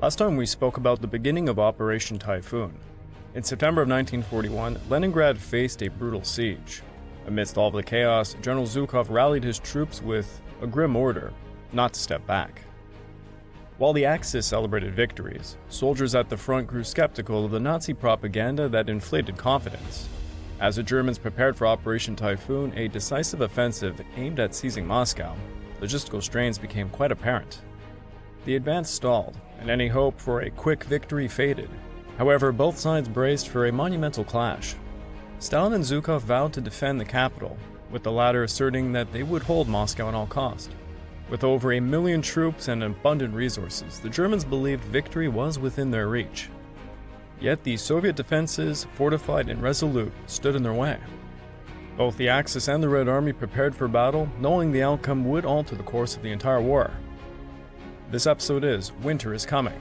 Last time we spoke about the beginning of Operation Typhoon. In September of 1941, Leningrad faced a brutal siege. Amidst all the chaos, General Zhukov rallied his troops with a grim order not to step back. While the Axis celebrated victories, soldiers at the front grew skeptical of the Nazi propaganda that inflated confidence. As the Germans prepared for Operation Typhoon, a decisive offensive aimed at seizing Moscow, logistical strains became quite apparent. The advance stalled, and any hope for a quick victory faded. However, both sides braced for a monumental clash. Stalin and Zhukov vowed to defend the capital, with the latter asserting that they would hold Moscow at all cost. With over 1 million troops and abundant resources, the Germans believed victory was within their reach. Yet the Soviet defenses, fortified and resolute, stood in their way. Both the Axis and the Red Army prepared for battle, knowing the outcome would alter the course of the entire war. This episode is Winter is Coming.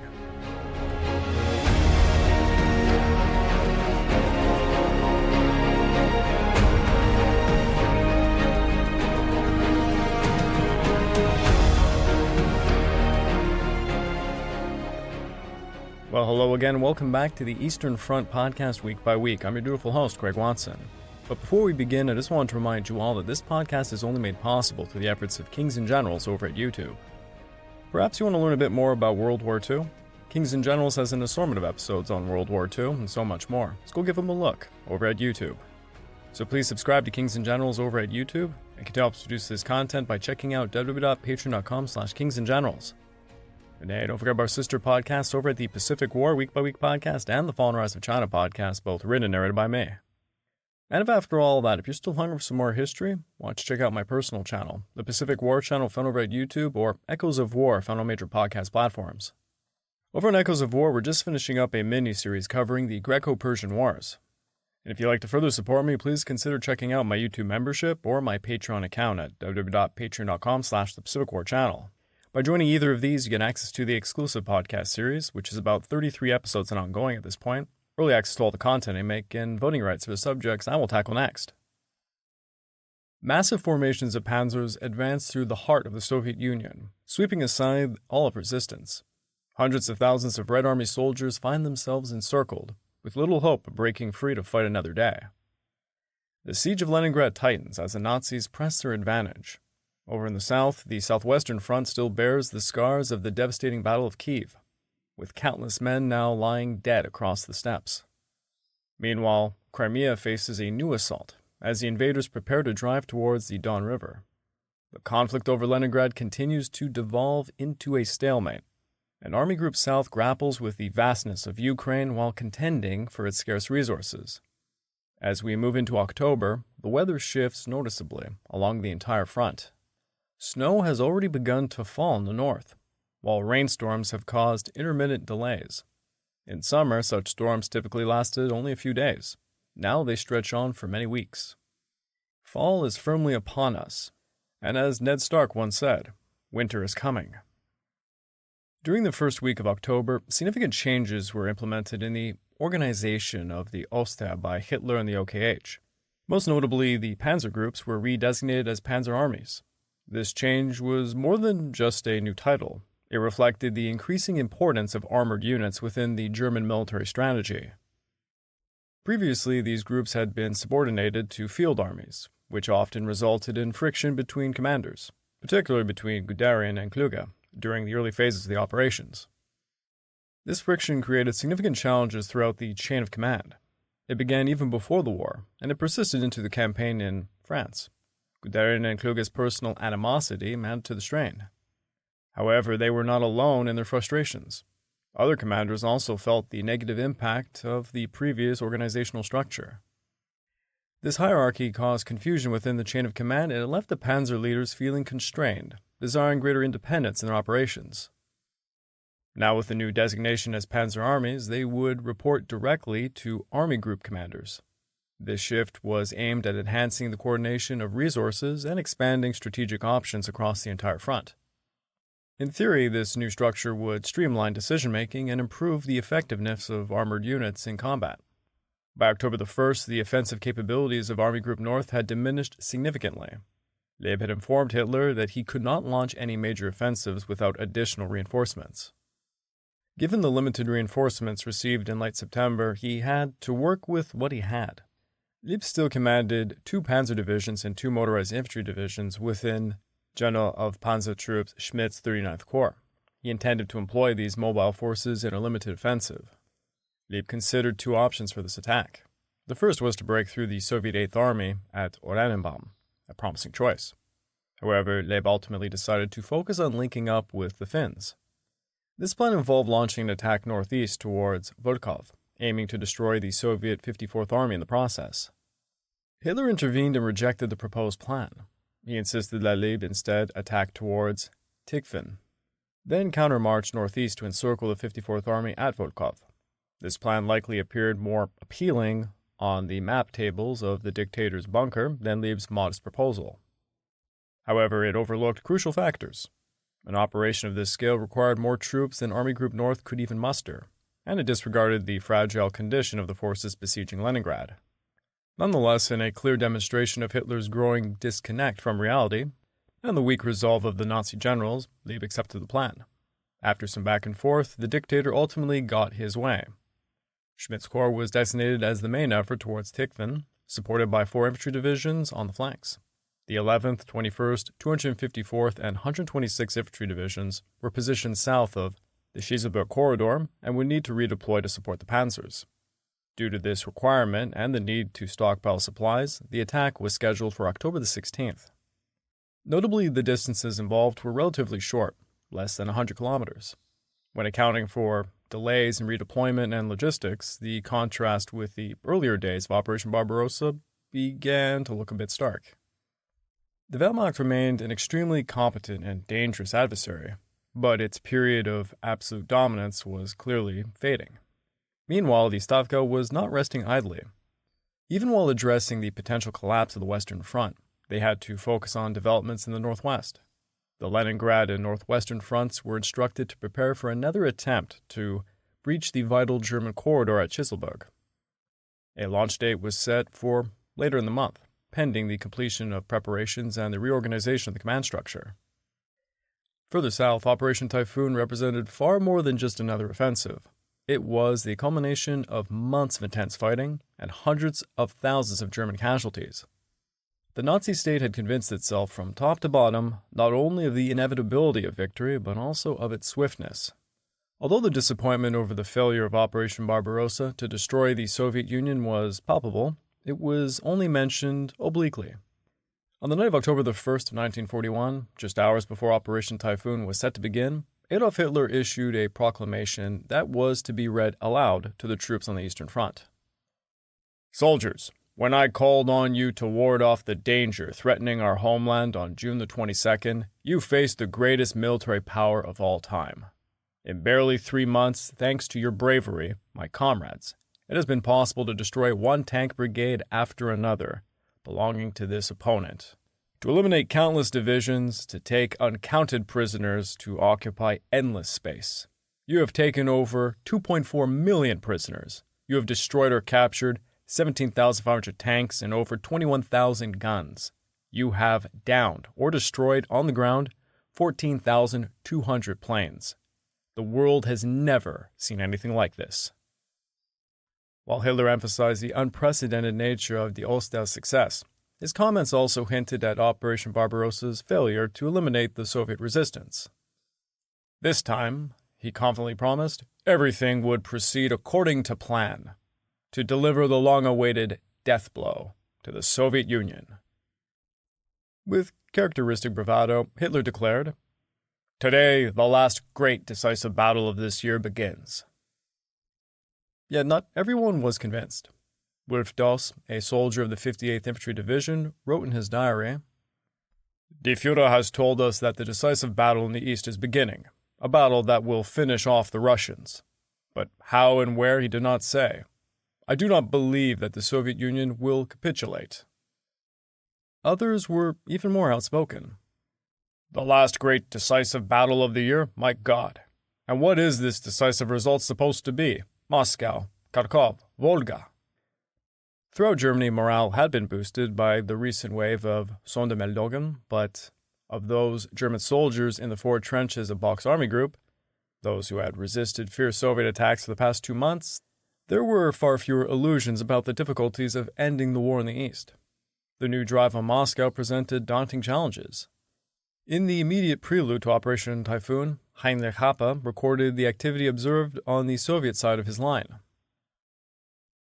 Well, hello again. Welcome back to the Eastern Front podcast week by week. I'm your dutiful host, Greg Watson. But before we begin, I just want to remind you all that this podcast is only made possible through the efforts of Kings and Generals over at YouTube. Perhaps you want to learn a bit more about World War II? Kings and Generals has an assortment of episodes on World War II and so much more, so go give them a look over at YouTube. So please subscribe to Kings and Generals over at YouTube and continue to produce this content by checking out www.patreon.com/kingsandgenerals. And hey, don't forget about our sister podcasts over at the Pacific War Week by Week podcast and the Fall and Rise of China podcast, both written and narrated by me. And if after all that, if you're still hungry for some more history, why don't you check out my personal channel, the Pacific War channel found over at YouTube, or Echoes of War found on major podcast platforms. Over on Echoes of War, we're just finishing up a mini-series covering the Greco-Persian Wars. And if you'd like to further support me, please consider checking out my YouTube membership or my Patreon account at www.patreon.com/thepacificwarchannel. By joining either of these, you get access to the exclusive podcast series, which is about 33 episodes and ongoing at this point, early access to all the content I make, and voting rights for the subjects I will tackle next. Massive formations of panzers advanced through the heart of the Soviet Union, sweeping aside all of resistance. Hundreds of thousands of Red Army soldiers find themselves encircled, with little hope of breaking free to fight another day. The siege of Leningrad tightens as the Nazis press their advantage. Over in the south, the southwestern front still bears the scars of the devastating Battle of Kiev, with countless men now lying dead across the steppes. Meanwhile, Crimea faces a new assault as the invaders prepare to drive towards the Don River. The conflict over Leningrad continues to devolve into a stalemate, and Army Group South grapples with the vastness of Ukraine while contending for its scarce resources. As we move into October, the weather shifts noticeably along the entire front. Snow has already begun to fall in the north, while rainstorms have caused intermittent delays. In summer, such storms typically lasted only a few days. Now they stretch on for many weeks. Fall is firmly upon us, and as Ned Stark once said, winter is coming. During the first week of October, significant changes were implemented in the organization of the Ostab by Hitler and the OKH. Most notably, the panzer groups were redesignated as panzer armies. This change was more than just a new title. It reflected the increasing importance of armored units within the German military strategy. Previously, these groups had been subordinated to field armies, which often resulted in friction between commanders, particularly between Guderian and Kluge, during the early phases of the operations. This friction created significant challenges throughout the chain of command. It began even before the war, and it persisted into the campaign in France. Guderian and Kluge's personal animosity added to the strain. However, they were not alone in their frustrations. Other commanders also felt the negative impact of the previous organizational structure. This hierarchy caused confusion within the chain of command, and it left the panzer leaders feeling constrained, desiring greater independence in their operations. Now, with the new designation as panzer armies, they would report directly to Army Group commanders. This shift was aimed at enhancing the coordination of resources and expanding strategic options across the entire front. In theory, this new structure would streamline decision-making and improve the effectiveness of armored units in combat. By October the 1st, the offensive capabilities of Army Group North had diminished significantly. Leib had informed Hitler that he could not launch any major offensives without additional reinforcements. Given the limited reinforcements received in late September, he had to work with what he had. Lieb still commanded 2 panzer divisions and 2 motorized infantry divisions within General of Panzer Troops Schmidt's 39th Corps. He intended to employ these mobile forces in a limited offensive. Lieb considered 2 options for this attack. The first was to break through the Soviet 8th Army at Oranienbaum, a promising choice. However, Lieb ultimately decided to focus on linking up with the Finns. This plan involved launching an attack northeast towards Zhukov, aiming to destroy the Soviet 54th Army in the process. Hitler intervened and rejected the proposed plan. He insisted that Lieb instead attack towards Typhon, then countermarch northeast to encircle the 54th Army at Zhukov. This plan likely appeared more appealing on the map tables of the dictator's bunker than Lieb's modest proposal. However, it overlooked crucial factors. An operation of this scale required more troops than Army Group North could even muster, and it disregarded the fragile condition of the forces besieging Leningrad. Nonetheless, in a clear demonstration of Hitler's growing disconnect from reality and the weak resolve of the Nazi generals, Lieb accepted the plan. After some back and forth, the dictator ultimately got his way. Schmidt's corps was designated as the main effort towards Typhon, supported by 4 infantry divisions on the flanks. The 11th, 21st, 254th, and 126th Infantry Divisions were positioned south of the Schieselberg Corridor and would need to redeploy to support the panzers. Due to this requirement and the need to stockpile supplies, the attack was scheduled for October the 16th. Notably, the distances involved were relatively short, less than 100 kilometers. When accounting for delays in redeployment and logistics, the contrast with the earlier days of Operation Barbarossa began to look a bit stark. The Wehrmacht remained an extremely competent and dangerous adversary, but its period of absolute dominance was clearly fading. Meanwhile, the Stavka was not resting idly. Even while addressing the potential collapse of the Western Front, they had to focus on developments in the Northwest. The Leningrad and Northwestern fronts were instructed to prepare for another attempt to breach the vital German corridor at Schieselberg. A launch date was set for later in the month, pending the completion of preparations and the reorganization of the command structure. Further south, Operation Typhoon represented far more than just another offensive. It was the culmination of months of intense fighting and hundreds of thousands of German casualties. The Nazi state had convinced itself from top to bottom not only of the inevitability of victory, but also of its swiftness. Although the disappointment over the failure of Operation Barbarossa to destroy the Soviet Union was palpable, it was only mentioned obliquely. On the night of October the 1st, 1941, just hours before Operation Typhoon was set to begin, Adolf Hitler issued a proclamation that was to be read aloud to the troops on the Eastern Front. Soldiers, when I called on you to ward off the danger threatening our homeland on June the 22nd, you faced the greatest military power of all time. In barely 3 months, thanks to your bravery, my comrades, it has been possible to destroy one tank brigade after another belonging to this opponent, to eliminate countless divisions, to take uncounted prisoners, to occupy endless space. You have taken over 2.4 million prisoners. You have destroyed or captured 17,500 tanks and over 21,000 guns. You have downed or destroyed on the ground 14,200 planes. The world has never seen anything like this. While Hitler emphasized the unprecedented nature of the Ostau's success, his comments also hinted at Operation Barbarossa's failure to eliminate the Soviet resistance. This time, he confidently promised, everything would proceed according to plan, to deliver the long-awaited death blow to the Soviet Union. With characteristic bravado, Hitler declared, "Today, the last great decisive battle of this year begins." Yet not everyone was convinced. Wilf Doss, a soldier of the 58th Infantry Division, wrote in his diary, "The Führer has told us that the decisive battle in the East is beginning, a battle that will finish off the Russians. But how and where he did not say. I do not believe that the Soviet Union will capitulate." Others were even more outspoken. "The last great decisive battle of the year, my God. And what is this decisive result supposed to be? Moscow, Kharkov, Volga." Throughout Germany, morale had been boosted by the recent wave of Sondermeldungen, but of those German soldiers in the forward trenches of Bock's army group, Those who had resisted fierce Soviet attacks for the past 2 months, there were far fewer illusions about the difficulties of ending the war in the East. The new drive on Moscow presented daunting challenges. In the immediate prelude to Operation Typhoon, Heinrich Happe recorded the activity observed on the Soviet side of his line.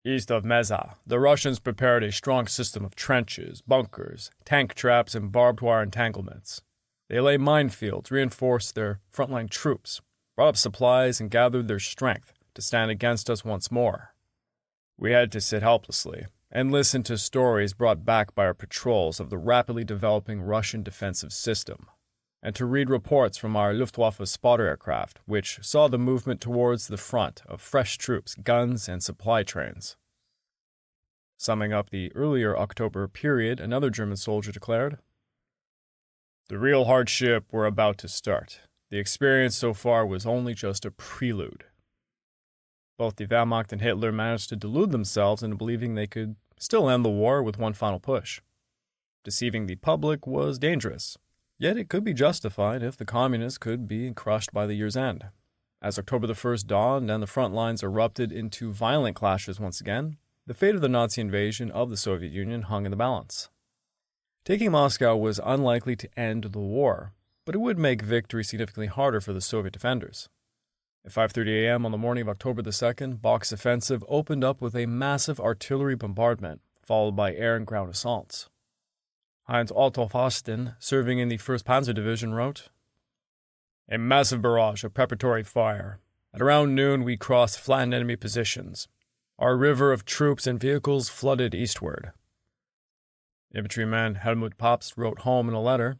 East of Meza, the Russians prepared a strong system of trenches, bunkers, tank traps, and barbed wire entanglements. They laid minefields, reinforced their frontline troops, brought up supplies, and gathered their strength to stand against us once more. We had to sit helplessly and listen to stories brought back by our patrols of the rapidly developing Russian defensive system, and to read reports from our Luftwaffe spotter aircraft, which saw the movement towards the front of fresh troops, guns, and supply trains. Summing up the earlier October period, another German soldier declared, "The real hardship were about to start. The experience so far was only just a prelude." Both the Wehrmacht and Hitler managed to delude themselves into believing they could still end the war with one final push. Deceiving the public was dangerous, yet it could be justified if the communists could be crushed by the year's end. As October the 1st dawned and the front lines erupted into violent clashes once again, the fate of the Nazi invasion of the Soviet Union hung in the balance. Taking Moscow was unlikely to end the war, but it would make victory significantly harder for the Soviet defenders. At 5:30 a.m. on the morning of October the 2nd, Bock's offensive opened up with a massive artillery bombardment, followed by air and ground assaults. Heinz Otto Fasten, serving in the 1st Panzer Division, wrote, "A massive barrage of preparatory fire. At around noon, we crossed flattened enemy positions. Our river of troops and vehicles flooded eastward." Infantryman Helmut Pabst wrote home in a letter,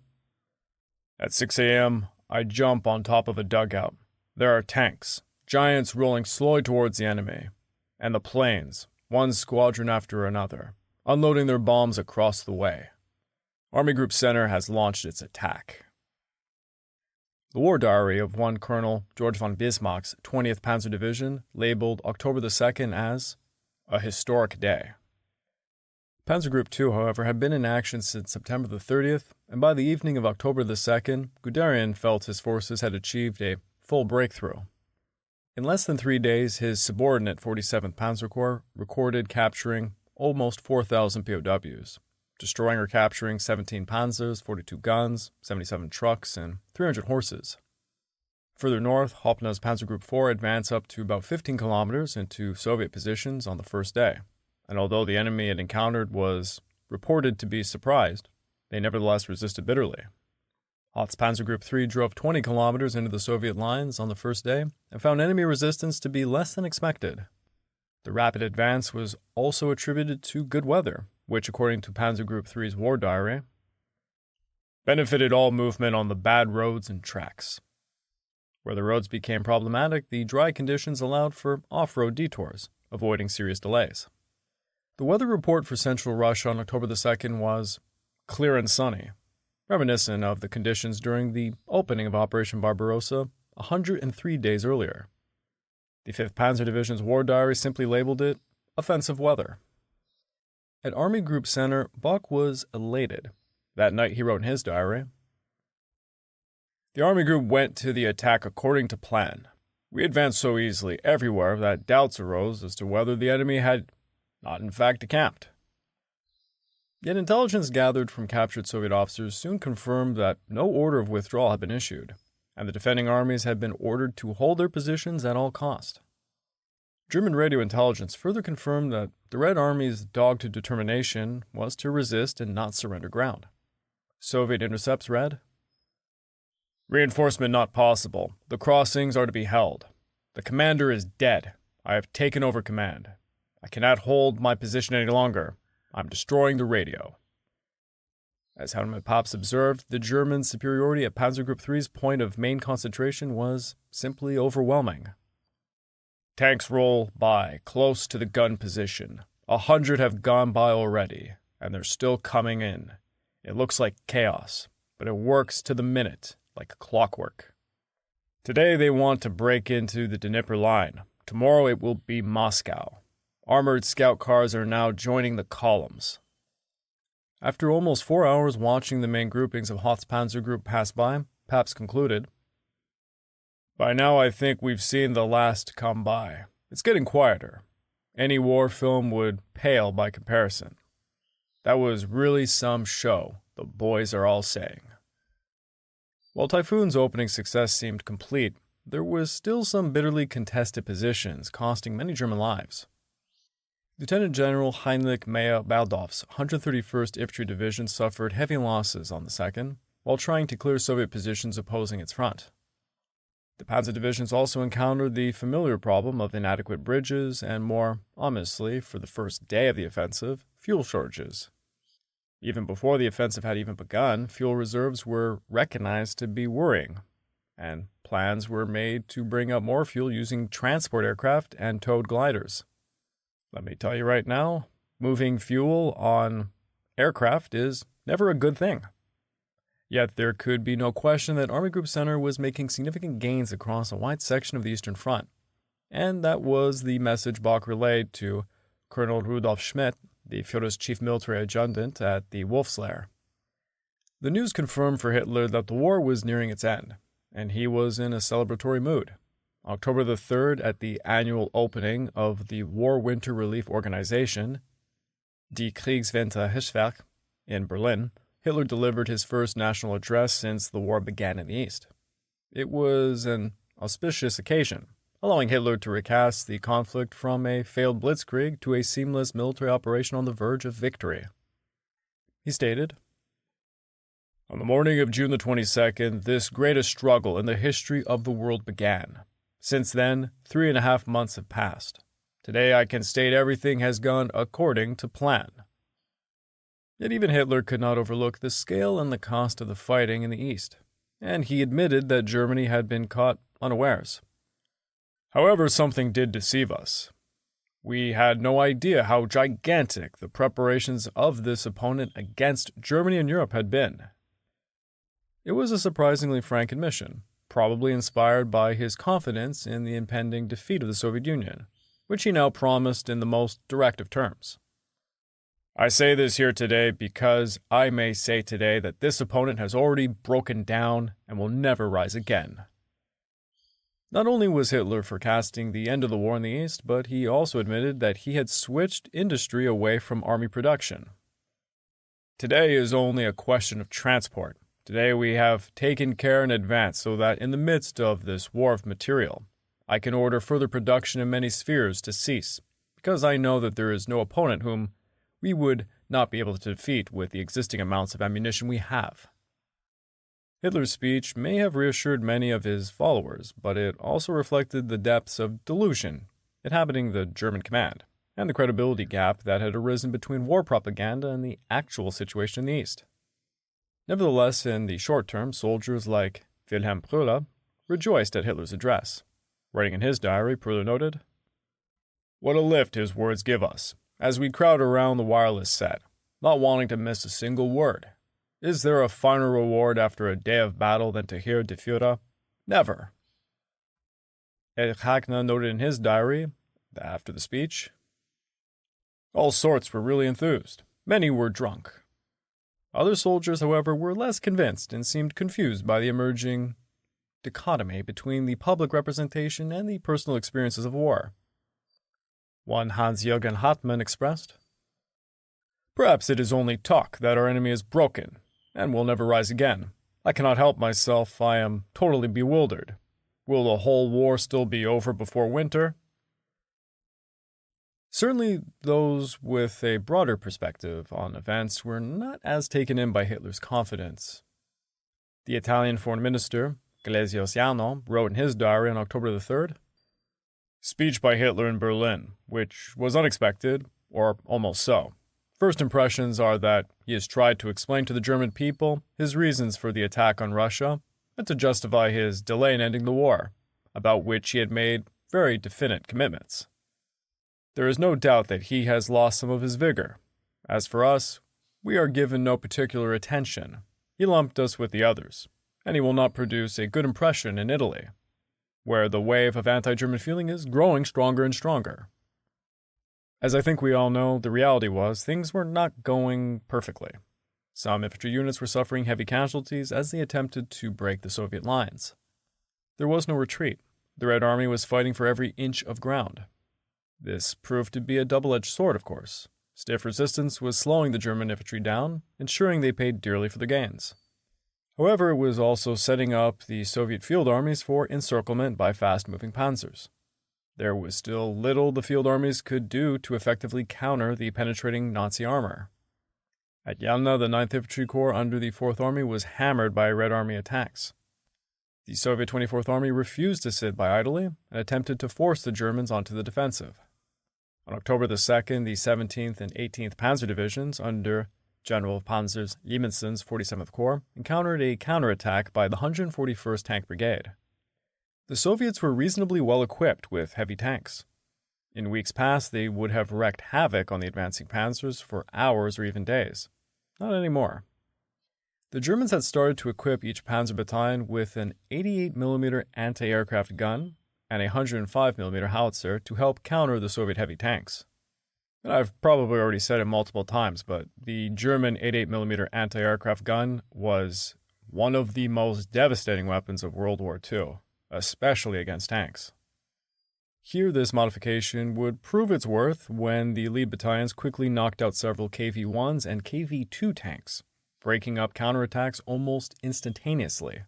"At 6 a.m., I jump on top of a dugout. There are tanks, giants rolling slowly towards the enemy, and the planes, one squadron after another, unloading their bombs across the way. Army Group Center has launched its attack." The war diary of one Colonel George von Bismarck's 20th Panzer Division labeled October the 2nd as a historic day. Panzer Group 2, however, had been in action since September the 30th, and by the evening of October the 2nd, Guderian felt his forces had achieved a full breakthrough. In less than 3 days, his subordinate 47th Panzer Corps recorded capturing almost 4,000 POWs, destroying or capturing 17 panzers, 42 guns, 77 trucks, and 300 horses. Further north, Hopna's Panzer Group 4 advanced up to about 15 kilometers into Soviet positions on the first day, and although the enemy it encountered was reported to be surprised, they nevertheless resisted bitterly. Hoth's Panzer Group 3 drove 20 kilometers into the Soviet lines on the first day and found enemy resistance to be less than expected. The rapid advance was also attributed to good weather, which, according to Panzer Group 3's war diary, benefited all movement on the bad roads and tracks. Where the roads became problematic, the dry conditions allowed for off-road detours, avoiding serious delays. The weather report for central Russia on October the 2nd was clear and sunny, reminiscent of the conditions during the opening of Operation Barbarossa 103 days earlier. The 5th Panzer Division's war diary simply labeled it offensive weather. At Army Group Center, Bock was elated. That night he wrote in his diary, "The Army Group went to the attack according to plan. We advanced so easily everywhere that doubts arose as to whether the enemy had not in fact decamped." Yet intelligence gathered from captured Soviet officers soon confirmed that no order of withdrawal had been issued, and the defending armies had been ordered to hold their positions at all cost. German radio intelligence further confirmed that the Red Army's dogged determination was to resist and not surrender ground. Soviet intercepts read, "Reinforcement not possible. The crossings are to be held. The commander is dead. I have taken over command. I cannot hold my position any longer. I'm destroying the radio." As Helmut Pabst observed, the German superiority at Panzer Group 3's point of main concentration was simply overwhelming. "Tanks roll by, close to the gun position. 100 have gone by already, and they're still coming in. It looks like chaos, but it works to the minute, like clockwork. Today they want to break into the Dnieper line. Tomorrow it will be Moscow. Armored scout cars are now joining the columns." After almost 4 hours watching the main groupings of Hoth's Panzer Group pass by, Pabst concluded, By now, I think we've seen the last come by. It's getting quieter. Any war film would pale by comparison. That was really some show, the boys are all saying. While Typhoon's opening success seemed complete, there was still some bitterly contested positions, costing many German lives. Lieutenant General Heinrich Meyer-Baldorf's 131st Infantry Division suffered heavy losses on the 2nd, while trying to clear Soviet positions opposing its front. The Panzer divisions also encountered the familiar problem of inadequate bridges and, more ominously, for the first day of the offensive, fuel shortages. Even before the offensive had even begun, fuel reserves were recognized to be worrying, and plans were made to bring up more fuel using transport aircraft and towed gliders. Let me tell you right now, moving fuel on aircraft is never a good thing. Yet there could be no question that Army Group Center was making significant gains across a wide section of the Eastern Front, and that was the message Bach relayed to Colonel Rudolf Schmidt, the Führer's chief military adjutant at the Wolf's Lair. The news confirmed for Hitler that the war was nearing its end, and he was in a celebratory mood. October the 3rd, at the annual opening of the War Winter Relief Organization, Die Kriegswinterhilfswerk, in Berlin, Hitler delivered his first national address since the war began in the East. It was an auspicious occasion, allowing Hitler to recast the conflict from a failed blitzkrieg to a seamless military operation on the verge of victory. He stated, "On the morning of June the 22nd, this greatest struggle in the history of the world began. Since then, 3.5 months have passed. Today I can state everything has gone according to plan." Yet even Hitler could not overlook the scale and the cost of the fighting in the East, and he admitted that Germany had been caught unawares. However, something did deceive us. We had no idea how gigantic the preparations of this opponent against Germany and Europe had been. It was a surprisingly frank admission, probably inspired by his confidence in the impending defeat of the Soviet Union, which he now promised in the most direct of terms. "I say this here today because I may say today that this opponent has already broken down and will never rise again." Not only was Hitler forecasting the end of the war in the East, but he also admitted that he had switched industry away from army production. "Today is only a question of transport. Today we have taken care in advance so that in the midst of this war of material, I can order further production in many spheres to cease, because I know that there is no opponent whom we would not be able to defeat with the existing amounts of ammunition we have." Hitler's speech may have reassured many of his followers, but it also reflected the depths of delusion inhabiting the German command, and the credibility gap that had arisen between war propaganda and the actual situation in the East. Nevertheless, in the short term, soldiers like Wilhelm Pröhler rejoiced at Hitler's address. Writing in his diary, Pröhler noted, "What a lift his words give us, as we crowd around the wireless set, not wanting to miss a single word. Is there a finer reward after a day of battle than to hear Die Führer? Never." Erich Hackner noted in his diary, that after the speech, "All sorts were really enthused. Many were drunk." Other soldiers, however, were less convinced and seemed confused by the emerging dichotomy between the public representation and the personal experiences of war. One Hans-Jürgen Hartmann expressed, "Perhaps it is only talk that our enemy is broken and will never rise again. I cannot help myself, I am totally bewildered. Will the whole war still be over before winter?" Certainly, those with a broader perspective on events were not as taken in by Hitler's confidence. The Italian foreign minister, Galeazzo, wrote in his diary on October the 3rd, "Speech by Hitler in Berlin, which was unexpected, or almost so. First impressions are that he has tried to explain to the German people his reasons for the attack on Russia and to justify his delay in ending the war, about which he had made very definite commitments. There is no doubt that he has lost some of his vigor. As for us, we are given no particular attention. He lumped us with the others, and he will not produce a good impression in Italy, where the wave of anti-German feeling is growing stronger and stronger." As I think we all know, the reality was things were not going perfectly. Some infantry units were suffering heavy casualties as they attempted to break the Soviet lines. There was no retreat. The Red Army was fighting for every inch of ground. This proved to be a double-edged sword, of course. Stiff resistance was slowing the German infantry down, ensuring they paid dearly for their gains. However, it was also setting up the Soviet field armies for encirclement by fast-moving panzers. There was still little the field armies could do to effectively counter the penetrating Nazi armor. At Yalna, the 9th Infantry Corps under the 4th Army was hammered by Red Army attacks. The Soviet 24th Army refused to sit by idly and attempted to force the Germans onto the defensive. On October the 2nd, the 17th and 18th Panzer Divisions under General of Panzers Liebenson's 47th Corps encountered a counterattack by the 141st Tank Brigade. The Soviets were reasonably well equipped with heavy tanks. In weeks past, they would have wreaked havoc on the advancing panzers for hours or even days. Not anymore. The Germans had started to equip each panzer battalion with an 88mm anti-aircraft gun and a 105mm howitzer to help counter the Soviet heavy tanks. And I've probably already said it multiple times, but the German 88mm anti-aircraft gun was one of the most devastating weapons of World War II, especially against tanks. Here, this modification would prove its worth when the lead battalions quickly knocked out several KV-1s and KV-2 tanks, breaking up counterattacks almost instantaneously.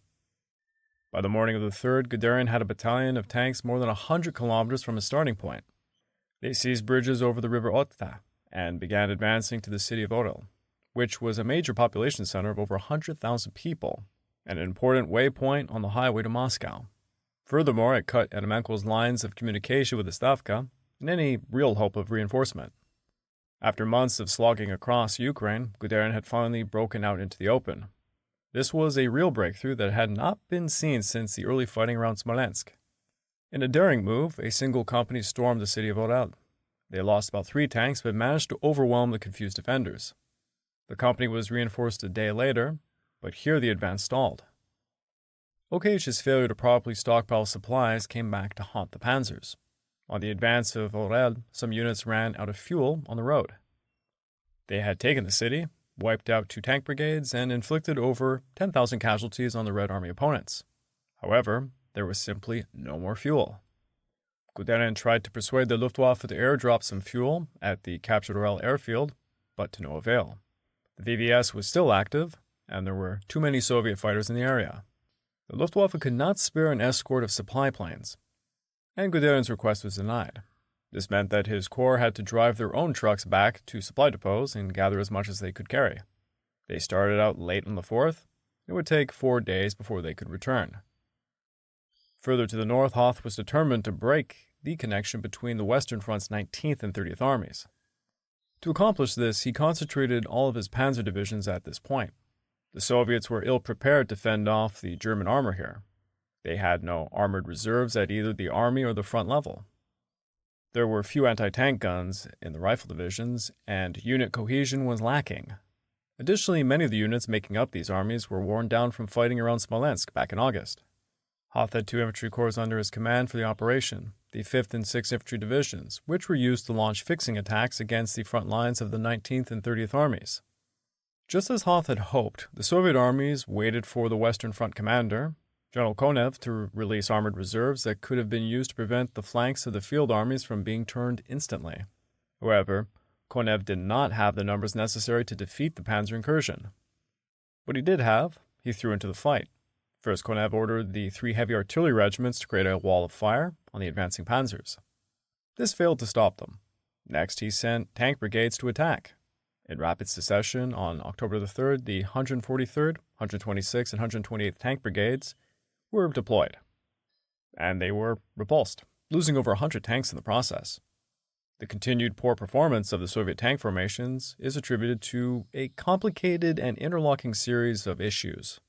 By the morning of the 3rd, Guderian had a battalion of tanks more than 100 kilometers from his starting point. They seized bridges over the river Otta and began advancing to the city of Orel, which was a major population center of over 100,000 people and an important waypoint on the highway to Moscow. Furthermore, it cut Eremenko's lines of communication with the Stavka and any real hope of reinforcement. After months of slogging across Ukraine, Guderian had finally broken out into the open. This was a real breakthrough that had not been seen since the early fighting around Smolensk. In a daring move, a single company stormed the city of Orel. They lost about 3 tanks but managed to overwhelm the confused defenders. The company was reinforced a day later, but here the advance stalled. OKH's failure to properly stockpile supplies came back to haunt the panzers. On the advance of Orel, some units ran out of fuel on the road. They had taken the city, wiped out 2 tank brigades, and inflicted over 10,000 casualties on the Red Army opponents. However, there was simply no more fuel. Guderian tried to persuade the Luftwaffe to airdrop some fuel at the captured Orel airfield, but to no avail. The VVS was still active, and there were too many Soviet fighters in the area. The Luftwaffe could not spare an escort of supply planes, and Guderian's request was denied. This meant that his corps had to drive their own trucks back to supply depots and gather as much as they could carry. They started out late on the 4th. It would take 4 days before they could return. Further to the north, Hoth was determined to break the connection between the Western Front's 19th and 30th Armies. To accomplish this, he concentrated all of his panzer divisions at this point. The Soviets were ill-prepared to fend off the German armor here. They had no armored reserves at either the army or the front level. There were few anti-tank guns in the rifle divisions, and unit cohesion was lacking. Additionally, many of the units making up these armies were worn down from fighting around Smolensk back in August. Hoth had 2 infantry corps under his command for the operation, the 5th and 6th Infantry Divisions, which were used to launch fixing attacks against the front lines of the 19th and 30th Armies. Just as Hoth had hoped, the Soviet armies waited for the Western Front commander, General Konev, to release armored reserves that could have been used to prevent the flanks of the field armies from being turned instantly. However, Konev did not have the numbers necessary to defeat the panzer incursion. What he did have, he threw into the fight. First, Konev ordered the 3 heavy artillery regiments to create a wall of fire on the advancing panzers. This failed to stop them. Next, he sent tank brigades to attack. In rapid succession, on October the 3rd, the 143rd, 126th, and 128th Tank Brigades were deployed, and they were repulsed, losing over 100 tanks in the process. The continued poor performance of the Soviet tank formations is attributed to a complicated and interlocking series of issues.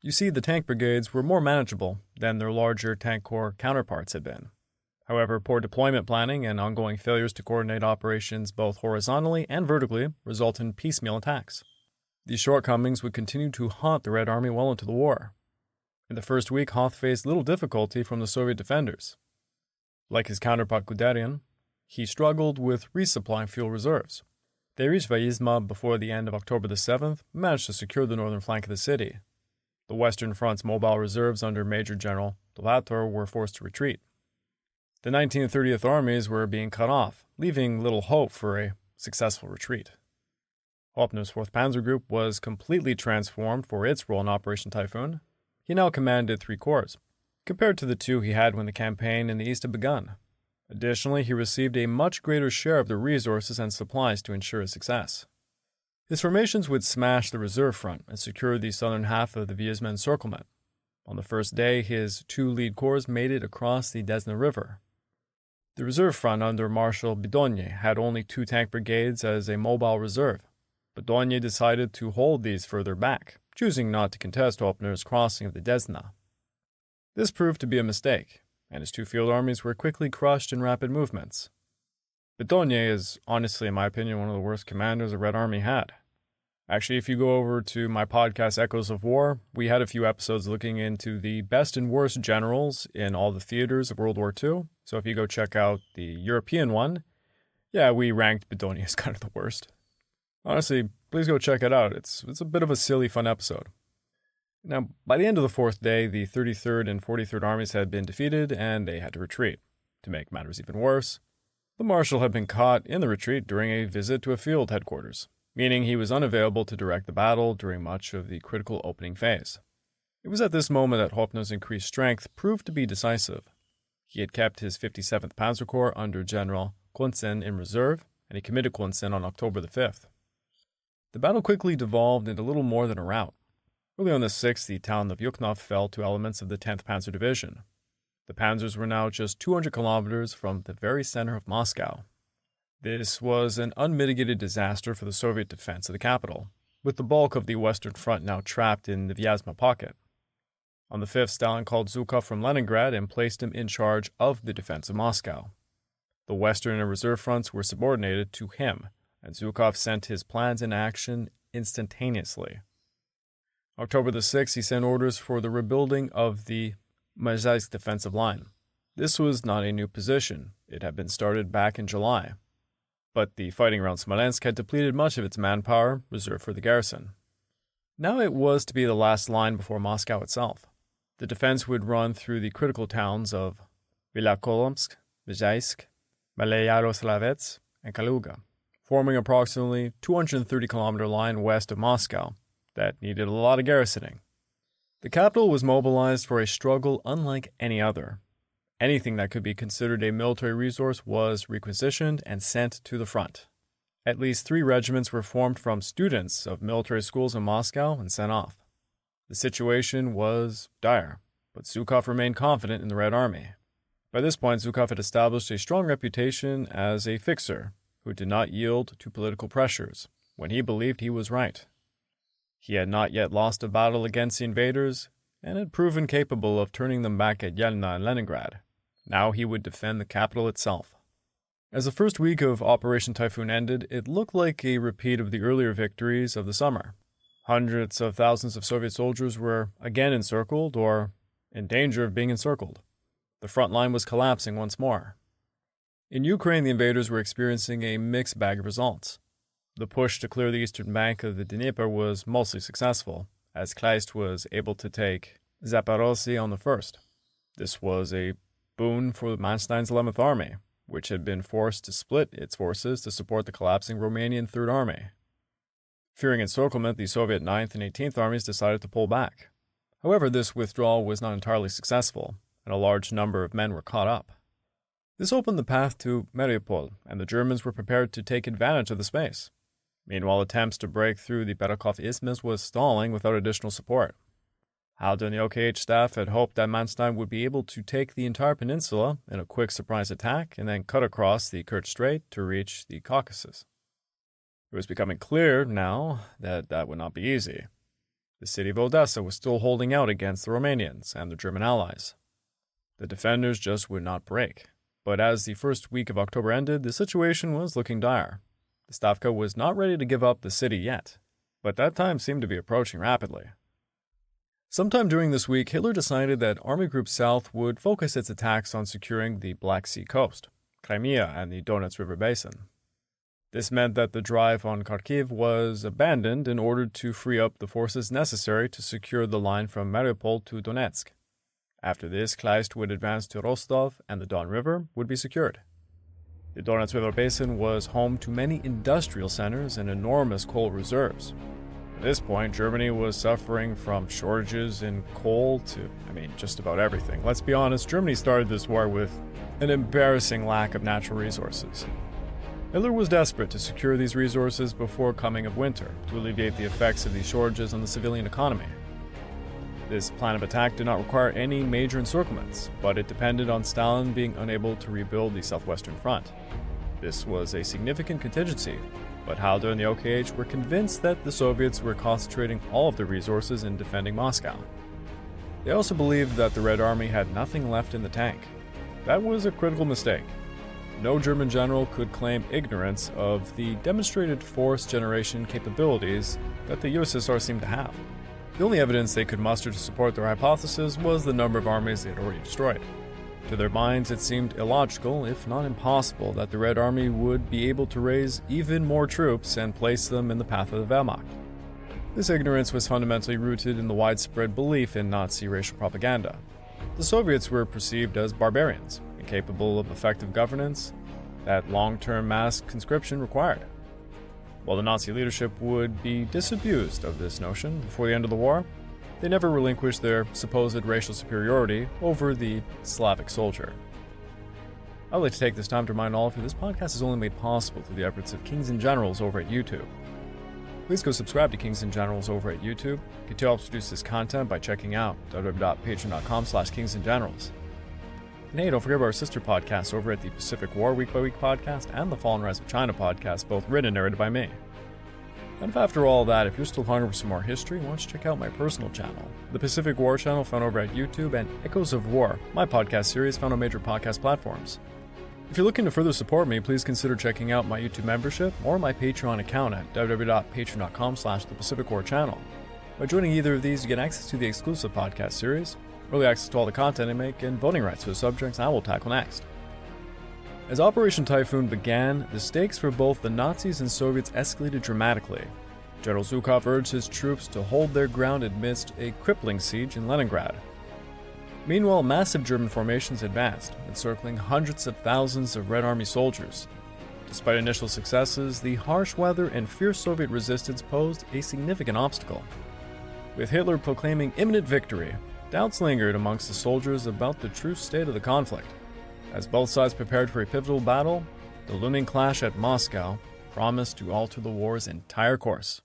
You see, the tank brigades were more manageable than their larger tank corps counterparts had been. However, poor deployment planning and ongoing failures to coordinate operations both horizontally and vertically result in piecemeal attacks. These shortcomings would continue to haunt the Red Army well into the war. In the first week, Hoth faced little difficulty from the Soviet defenders. Like his counterpart Guderian, he struggled with resupplying fuel reserves. They reached Vyazma before the end of October the 7th and managed to secure the northern flank of the city. The Western Front's mobile reserves under Major General the latter were forced to retreat. The 19th and 30th armies were being cut off, leaving little hope for a successful retreat. Hoppner's 4th Panzer Group was completely transformed for its role in Operation Typhoon. He now commanded 3 corps, compared to the 2 he had when the campaign in the east had begun. Additionally, he received a much greater share of the resources and supplies to ensure his success. His formations would smash the reserve front and secure the southern half of the Vyazma encirclement. On the first day, his 2 lead corps made it across the Desna River. The reserve front under Marshal Bidonye had only 2 tank brigades as a mobile reserve. Bidonye decided to hold these further back, choosing not to contest Hoppner's crossing of the Desna. This proved to be a mistake, and his 2 field armies were quickly crushed in rapid movements. Bidonye is honestly, in my opinion, one of the worst commanders the Red Army had. Actually, if you go over to my podcast, Echoes of War, we had a few episodes looking into the best and worst generals in all the theaters of World War II. So if you go check out the European one, we ranked Bidonye as kind of the worst. Honestly, please go check it out. It's a bit of a silly, fun episode. Now, by the end of the 4th day, the 33rd and 43rd armies had been defeated and they had to retreat. To make matters even worse, the Marshal had been caught in the retreat during a visit to a field headquarters, meaning he was unavailable to direct the battle during much of the critical opening phase. It was at this moment that Hoppner's increased strength proved to be decisive. He had kept his 57th Panzer Corps under General Kunzen in reserve, and he committed Kunzen on October the 5th. The battle quickly devolved into little more than a rout. Early on the 6th, the town of Yukhnov fell to elements of the 10th Panzer Division. The panzers were now just 200 kilometers from the very center of Moscow. This was an unmitigated disaster for the Soviet defense of the capital, with the bulk of the Western Front now trapped in the Vyazma pocket. On the 5th, Stalin called Zhukov from Leningrad and placed him in charge of the defense of Moscow. The Western and Reserve fronts were subordinated to him, and Zhukov sent his plans into action instantaneously. October the 6th, he sent orders for the rebuilding of the Mazaisk defensive line. This was not a new position. It had been started back in July. But the fighting around Smolensk had depleted much of its manpower reserved for the garrison. Now it was to be the last line before Moscow itself. The defense would run through the critical towns of Vyachevolsk, Mazaisk, Malay-Yaroslavets, and Kaluga, forming approximately 230-kilometer line west of Moscow that needed a lot of garrisoning. The capital was mobilized for a struggle unlike any other. Anything that could be considered a military resource was requisitioned and sent to the front. At least 3 regiments were formed from students of military schools in Moscow and sent off. The situation was dire, but Zhukov remained confident in the Red Army. By this point, Zhukov had established a strong reputation as a fixer who did not yield to political pressures when he believed he was right. He had not yet lost a battle against the invaders and had proven capable of turning them back at Yelna and Leningrad. Now he would defend the capital itself. As the first week of Operation Typhoon ended, it looked like a repeat of the earlier victories of the summer. Hundreds of thousands of Soviet soldiers were again encircled or in danger of being encircled. The front line was collapsing once more. In Ukraine, the invaders were experiencing a mixed bag of results. The push to clear the eastern bank of the Dnieper was mostly successful, as Kleist was able to take Zaporozhye on the 1st. This was a boon for Manstein's 11th Army, which had been forced to split its forces to support the collapsing Romanian Third Army. Fearing encirclement, the Soviet 9th and 18th Armies decided to pull back. However, this withdrawal was not entirely successful, and a large number of men were caught up. This opened the path to Mariupol, and the Germans were prepared to take advantage of the space. Meanwhile, attempts to break through the Perekov Isthmus was stalling without additional support. Halder and the OKH staff had hoped that Manstein would be able to take the entire peninsula in a quick surprise attack and then cut across the Kerch Strait to reach the Caucasus. It was becoming clear now that that would not be easy. The city of Odessa was still holding out against the Romanians and their German allies. The defenders just would not break. But as the first week of October ended, the situation was looking dire. The Stavka was not ready to give up the city yet, but that time seemed to be approaching rapidly. Sometime during this week, Hitler decided that Army Group South would focus its attacks on securing the Black Sea coast, Crimea, and the Donets River basin. This meant that the drive on Kharkiv was abandoned in order to free up the forces necessary to secure the line from Mariupol to Donetsk. After this, Kleist would advance to Rostov and the Don River would be secured. The Donets River basin was home to many industrial centers and enormous coal reserves. At this point, Germany was suffering from shortages in coal to, just about everything. Let's be honest, Germany started this war with an embarrassing lack of natural resources. Hitler was desperate to secure these resources before coming of winter to alleviate the effects of these shortages on the civilian economy. This plan of attack did not require any major encirclements, but it depended on Stalin being unable to rebuild the southwestern front. This was a significant contingency, but Halder and the OKH were convinced that the Soviets were concentrating all of their resources in defending Moscow. They also believed that the Red Army had nothing left in the tank. That was a critical mistake. No German general could claim ignorance of the demonstrated force generation capabilities that the USSR seemed to have. The only evidence they could muster to support their hypothesis was the number of armies they had already destroyed. To their minds, it seemed illogical, if not impossible, that the Red Army would be able to raise even more troops and place them in the path of the Wehrmacht. This ignorance was fundamentally rooted in the widespread belief in Nazi racial propaganda. The Soviets were perceived as barbarians, incapable of effective governance that long-term mass conscription required. While the Nazi leadership would be disabused of this notion before the end of the war, they never relinquished their supposed racial superiority over the Slavic soldier. I would like to take this time to remind all of you this podcast is only made possible through the efforts of Kings and Generals over at YouTube. Please go subscribe to Kings and Generals over at YouTube. Continue to help produce this content by checking out www.patreon.com/kingsandgenerals. And hey, don't forget about our sister podcasts over at the Pacific War Week by Week podcast and the Fall and Rise of China podcast, both written and narrated by me. And if after all that, if you're still hungry for some more history, why don't you check out my personal channel, the Pacific War channel found over at YouTube, and Echoes of War, my podcast series found on major podcast platforms. If you're looking to further support me, please consider checking out my YouTube membership or my Patreon account at www.patreon.com/thepacificwarchannel. By joining either of these, you get access to the exclusive podcast series, early access to all the content I make, and voting rights for the subjects I will tackle next. As Operation Typhoon began, the stakes for both the Nazis and Soviets escalated dramatically. General Zhukov urged his troops to hold their ground amidst a crippling siege in Leningrad. Meanwhile, massive German formations advanced, encircling hundreds of thousands of Red Army soldiers. Despite initial successes, the harsh weather and fierce Soviet resistance posed a significant obstacle. With Hitler proclaiming imminent victory, doubts lingered amongst the soldiers about the true state of the conflict. As both sides prepared for a pivotal battle, the looming clash at Moscow promised to alter the war's entire course.